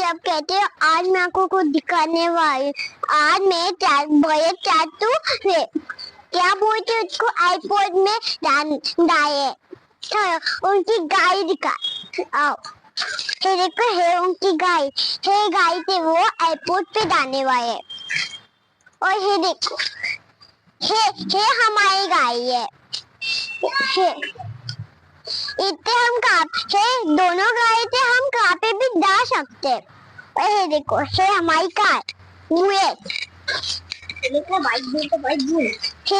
सब कहते हैं आज मैं आपको कुछ दिखाने वाली। आज मैं बड़े चाचू है क्या बोलते हैं उसको आईपॉड में डाले उनकी गाय दिखा आओ। ये देखो है उनकी गाय है गाय थे वो आईपॉड पे डालने वाले और ये देखो है हमारी गाय है इतने हम कहाँ दोनों गाय थे हम कहाँ पे भी जा सकते और ये देखो है हमारी कार बुलेट ये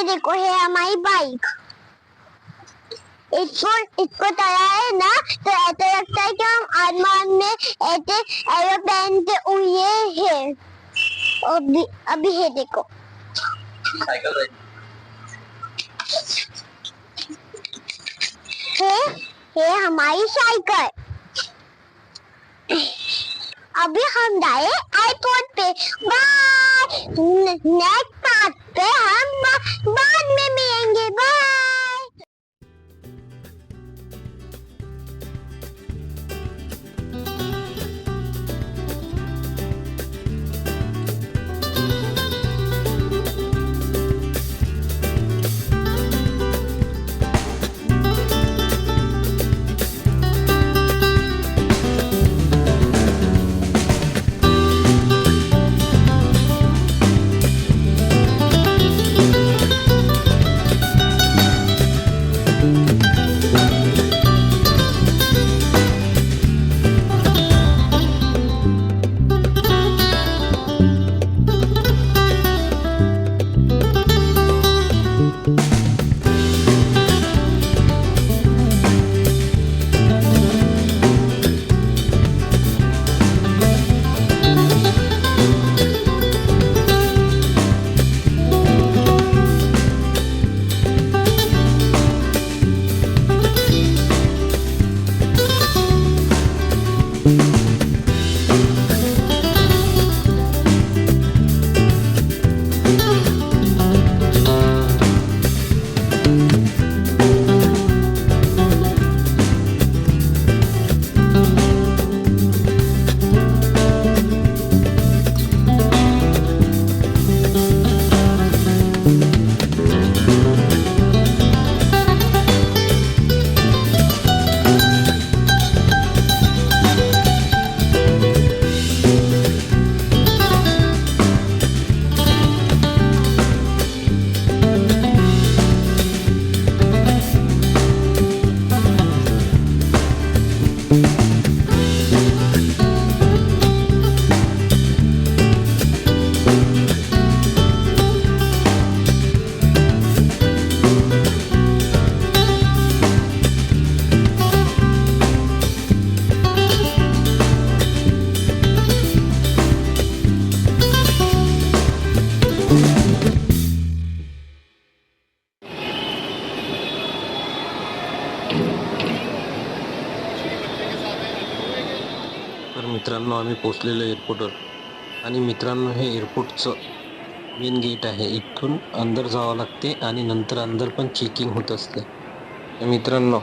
देखो है हमारी बाइक इसको चला है ना तो ऐसा लगता है कि हम आसमान में ऐसे एरोप्लेन से उड़े हैं। अभी है देखो है हमारी साइकिल। अभी हम जाए आईपॉड पे नेक्स्ट पार्ट पे हम बाद में मिलेंगे बाय। तर मित्रांनो आम्ही पोचलेलो एअरपोर्टवर आणि मित्रांनो हे एअरपोर्टचं मेन गेट आहे। इथून अंदर जावं लागते आणि नंतर अंदर पण चेकिंग होत असते। तर मित्रांनो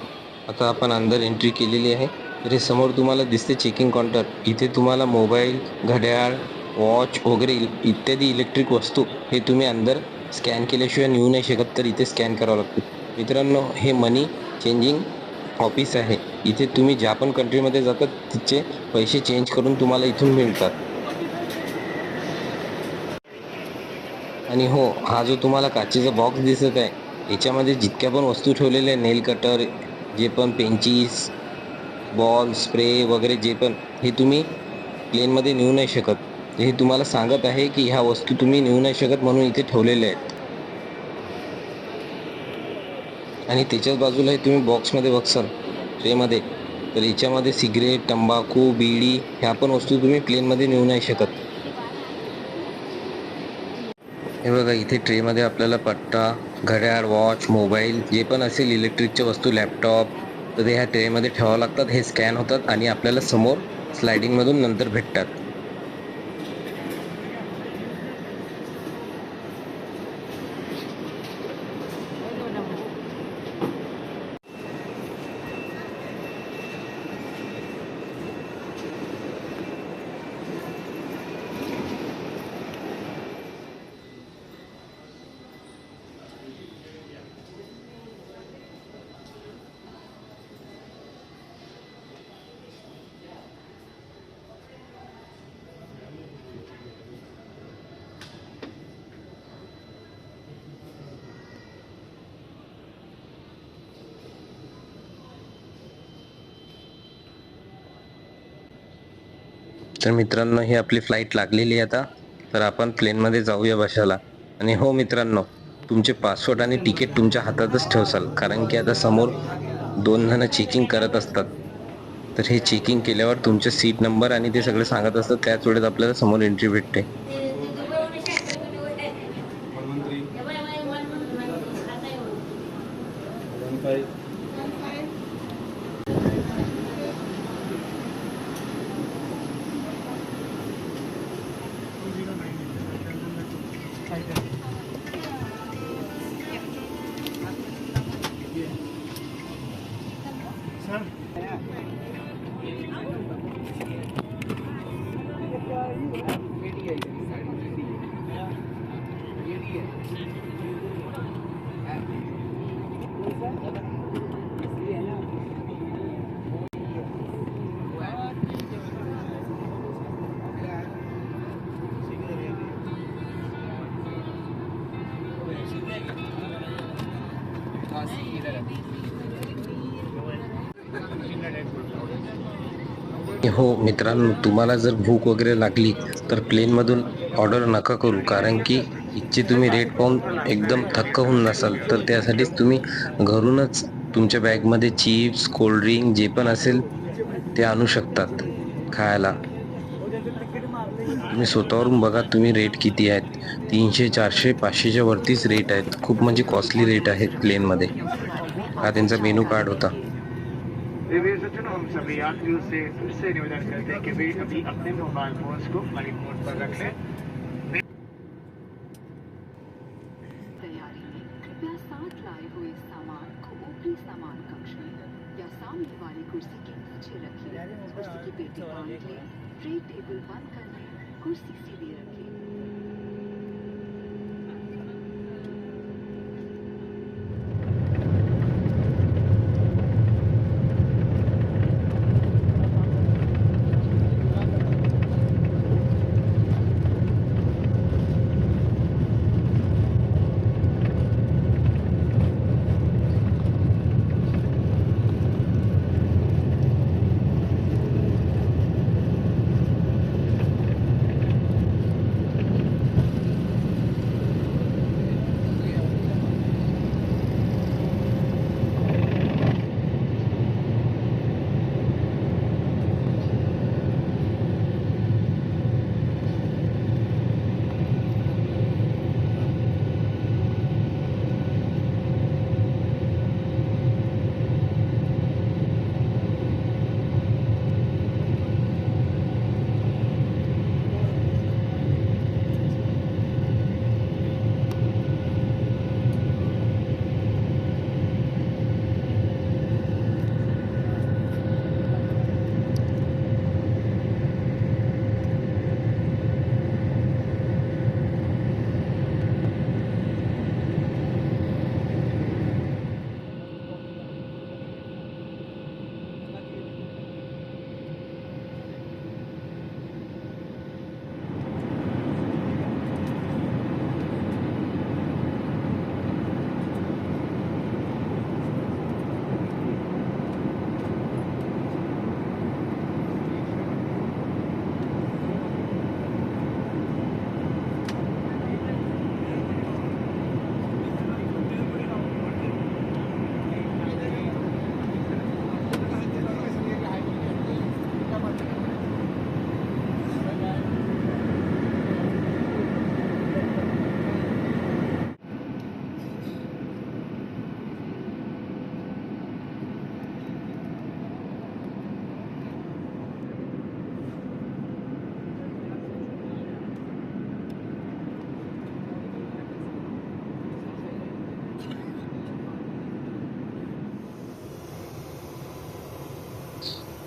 आता आपण अंदर एंट्री केलेली आहे। तर हे समोर तुम्हाला दिसते चेकिंग काउंटर। इथे तुम्हाला मोबाईल घड्याळ वॉच वगैरे इत्यादी इलेक्ट्रिक वस्तू हे तुम्ही अंदर स्कॅन केल्याशिवाय नेऊ नाही शकत, तर इथे स्कॅन करावं लागते। मित्रांनो हे मनी चेंजिंग ऑफिस आहे। इथे तुम्ही ज्या पण कंट्रीमध्ये जातात तिचे पैसे चेंज करून तुम्हाला इथून मिळतात। आणि हो हा जो तुम्हाला काचेचा बॉक्स दिसत आहे याच्यामध्ये जितक्या पण वस्तू ठेवलेल्या नेल कटर जे पण पेंचीस बॉल स्प्रे वगैरे जे पण हे तुम्ही प्लेनमध्ये नेऊ नाही शकत। हे तुम्हाला सांगत आहे की ह्या वस्तू तुम्ही नेऊ नाही शकत म्हणून इथे ठेवलेल्या आहेत। आणि त्याच्याच बाजूला हे तुम्ही बॉक्समध्ये बघसाल ट्रेमध्ये तर याच्यामध्ये सिगरेट तंबाखू बीडी ह्या पण वस्तू तुम्ही प्लेनमध्ये नेऊ नाही शकत। हे बघा इथे ट्रेमध्ये आपल्याला पट्टा घड्याळ वॉच मोबाईल जे पण असेल इलेक्ट्रिकच्या वस्तू लॅपटॉप तर ते ह्या ट्रेमध्ये ठेवावं लागतात। हे स्कॅन होतात आणि आपल्याला समोर स्लायडिंगमधून नंतर भेटतात। तर मित्रांनो, ही आपली फ्लाईट लागलेली आहे आता. तर आपण प्लेनमध्ये जाऊया बसायला. आणि हो मित्रांनो, तुमचे पासपोर्ट आणि तिकीट तुमच्या हातातच ठेवसाल, कारण की आता समोर 2 जण चेकिंग करत असतात. तर हे चेकिंग केल्यावर तुमचे सीट नंबर आणि ते सगळे सांगत असतात, त्याच वेळेस आपल्याला समोर एंट्री भेटते. हो मित्रांनो, तुम्हाला जर भूक वगैरे लागली तर प्लेनमधून ऑर्डर नका करू, कारण की इथचे तुम्ही रेट पाहून एकदम थक्क होऊन जासाल. तर त्यासाठीच तुम्ही घरूनच तुमच्या बॅगमध्ये चिप्स, कोल्ड्रिंक जे पण असेल ते आणू शकतात खायला. तुम्ही स्वतःवरून बघा, तुम्ही रेट किती आहेत. 300, 400, 500च्या वरतीच रेट आहेत. खूप म्हणजे कॉस्टली रेट आहेत प्लेनमध्ये. हा त्यांचा मेनू कार्ड होता. हम सभी यात्रियों से फिर से निवेदन करते हैं कि वे अभी अपने मोबाइल फोन्स को फ्लाइट मोड पर रख लें। तैयारी में कृपया साथ लाए हुए सामान को ऊपरी सामान कक्ष में या सामने वाली कुर्सी के नीचे रखिए। कुर्सी की पेटी बांध लें, ट्रे टेबल बंद कर लें, कुर्सी सीधी रखें।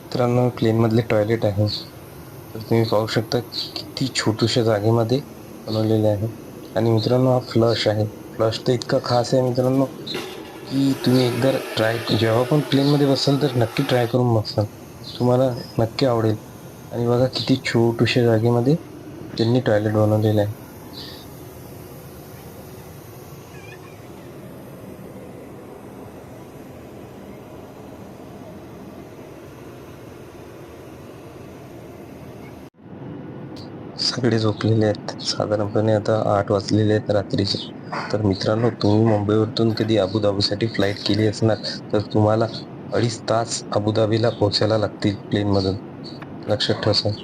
मित्रांनो, प्लेनमधले टॉयलेट आहे. तर तुम्ही पाहू शकता किती छोट्याशा जागेमध्ये बनवलेले आहे. आणि मित्रांनो, हा फ्लश आहे. फ्लश तर इतका खास आहे मित्रांनो, की तुम्ही एकदा जेव्हा पण प्लेनमध्ये बसाल तर नक्की ट्राय करून बसाल, तुम्हाला नक्की आवडेल. आणि बघा किती छोट्याशा जागेमध्ये त्यांनी टॉयलेट बनवलेलं आहे. सगळे झोपलेले आहेत. साधारणपणे आता 8 वाजलेले आहेत रात्रीचे. तर मित्रांनो, तुम्ही मुंबईवरून कधी अबुधाबीसाठी फ्लाईट केली असणार तर तुम्हाला 2.5 तास अबुधाबीला पोहोचायला लागतील प्लेनमधून. लक्षात ठेवा sir.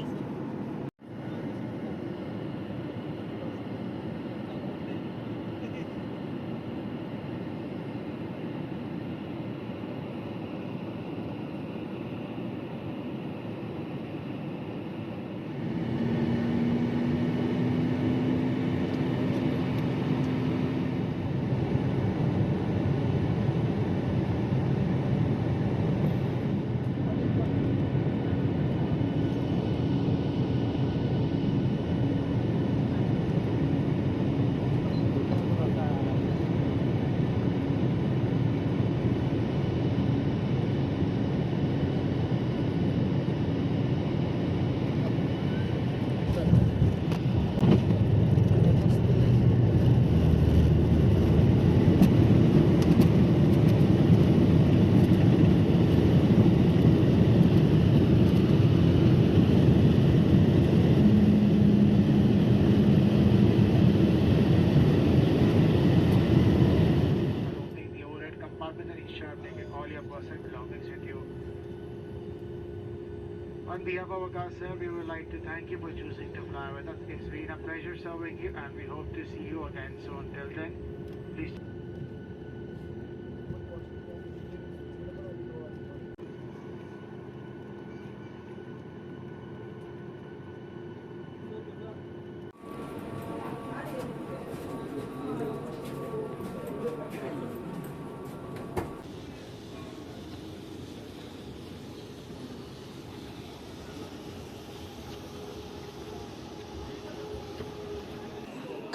Take the overhead compartment and ensure taking all your personal belongings with you. On behalf of our sir, we would like to thank you for choosing to fly with us. It's been a pleasure serving you, and we hope to see you again soon. Till then, please.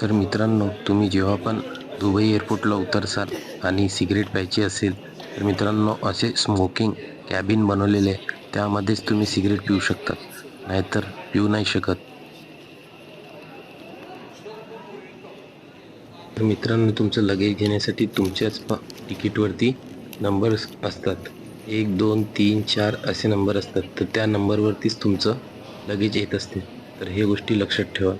तर मित्रांनो, तुम्ही जेव्हा पण Dubai एअरपोर्टला उतरसाल आणि cigarette प्यायची असेल तर मित्रांनो, असे स्मोकिंग कॅबिन बनवलेले आहे. त्यामध्येच तुम्ही सिगरेट पिऊ शकता, नाहीतर पिऊ नाही शकत. तर मित्रांनो, तुमचं लगेज घेण्यासाठी तुमच्याच तिकीटवरती नंबर असतात. 1, 2, 3, 4 असे नंबर असतात. तर त्या नंबरवरतीच तुमचं लगेज येत असते. तर हे गोष्टी लक्षात ठेवा.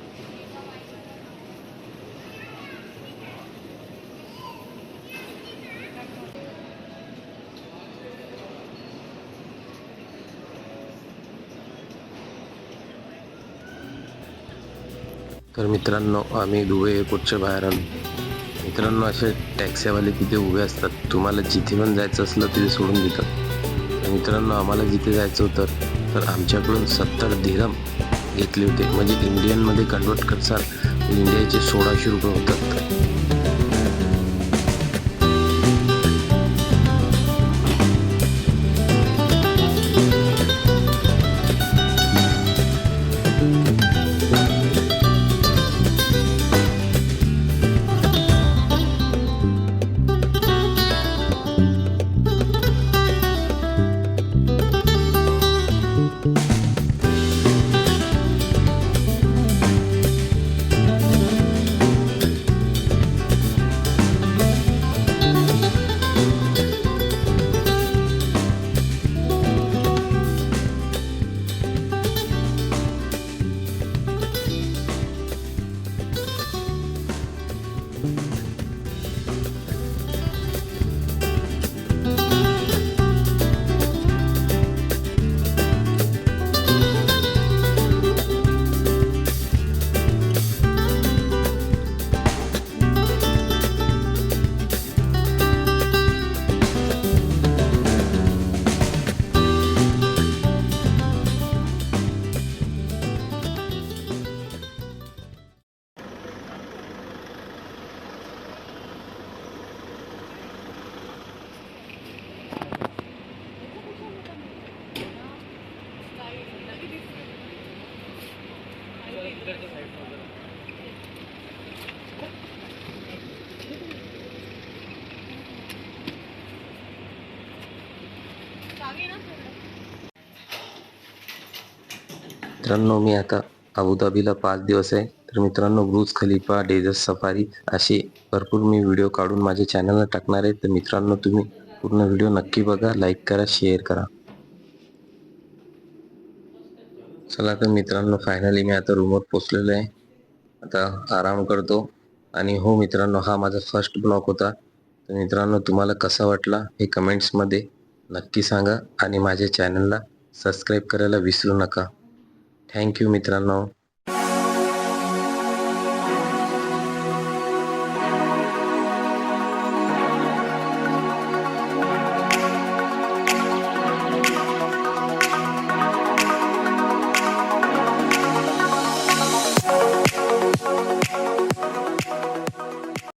तर मित्रांनो, आम्ही दुबई एअरपोर्टच्या बाहेर आलो. मित्रांनो, असे टॅक्सीवाले तिथे उभे असतात. तुम्हाला जिथे पण जायचं असलं तिथे सोडून देतात. तर मित्रांनो, आम्हाला जिथे जायचं होतं तर आमच्याकडून 70 दिरहम घेतले होते. म्हणजे इंडियनमध्ये कन्वर्ट करसाल इंडियाचे 1600 रुपये होतात. मित्रांनो, मी आता अबुधाबीला 5 दिवस आहे. तर मित्रांनो, बुर्ज खलिफा, डेझर्ट सफारी असे भरपूर मी व्हिडिओ काढून माझ्या चॅनलला टाकणार आहे. तर मित्रांनो, तुम्ही पूर्ण व्हिडिओ नक्की बघा, लाईक करा, शेअर करा. चला तर मित्रांनो, फायनली मी आता रूमवर पोचलेलो आहे. आता आराम करतो. आणि हो मित्रांनो, हा माझा फर्स्ट ब्लॉग होता. तर मित्रांनो, तुम्हाला कसा वाटला हे कमेंट्समध्ये नक्की सांगा आणि माझ्या चॅनलला सबस्क्राईब करायला विसरू नका. थँक्यू मित्रांनो.